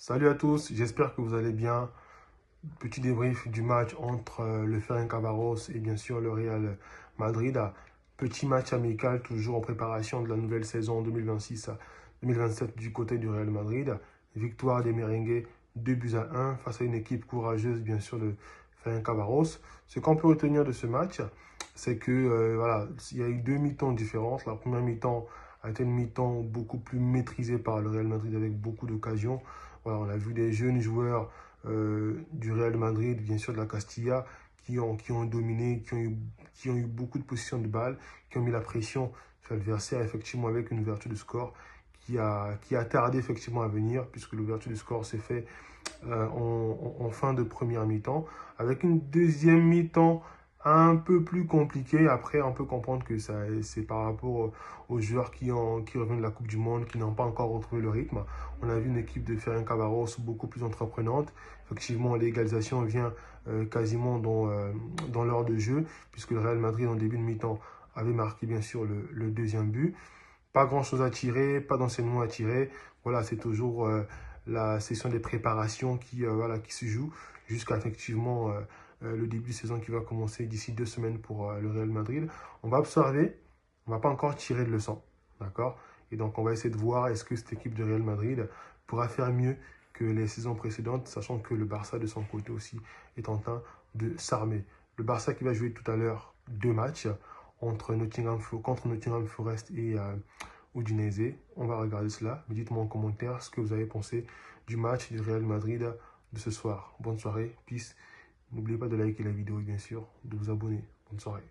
Salut à tous, j'espère que vous allez bien. Petit débrief du match entre le Ferencváros et bien sûr le Real Madrid. Petit match amical, toujours en préparation de la nouvelle saison 2026-2027 du côté du Real Madrid. Victoire des Merengues, 2-1 face à une équipe courageuse, bien sûr, de Ferencváros. Ce qu'on peut retenir de ce match, c'est que voilà, il y a eu deux mi-temps différentes. La première mi-temps a été une mi-temps beaucoup plus maîtrisée par le Real Madrid avec beaucoup d'occasions. Voilà, on a vu des jeunes joueurs du Real Madrid, bien sûr de la Castilla, qui ont dominé, qui ont eu beaucoup de possession de balles, qui ont mis la pression sur l'adversaire, effectivement, avec une ouverture de score qui a tardé effectivement à venir, puisque l'ouverture du score s'est fait en fin de première mi-temps, avec une deuxième mi-temps un peu plus compliquée. Après, on peut comprendre que c'est par rapport aux joueurs qui reviennent de la Coupe du Monde, qui n'ont pas encore retrouvé le rythme. On a vu une équipe de Ferencváros beaucoup plus entreprenante. Effectivement, l'égalisation vient quasiment dans l'heure de jeu, puisque le Real Madrid, en début de mi-temps, avait marqué bien sûr le deuxième but. Pas grand-chose à tirer, pas d'enseignement à tirer. Voilà, c'est toujours la session des préparations voilà, qui se joue jusqu'à effectivement le début de saison qui va commencer d'ici 2 semaines pour le Real Madrid. On va observer, on ne va pas encore tirer de leçons, d'accord? Et donc, on va essayer de voir est-ce que cette équipe de Real Madrid pourra faire mieux que les saisons précédentes, sachant que le Barça, de son côté aussi, est en train de s'armer. Le Barça qui va jouer tout à l'heure 2 matchs contre Nottingham Forest et Udinese. On va regarder cela. Mais dites-moi en commentaire ce que vous avez pensé du match du Real Madrid de ce soir. Bonne soirée, peace. N'oubliez pas de liker la vidéo et bien sûr de vous abonner. Bonne soirée.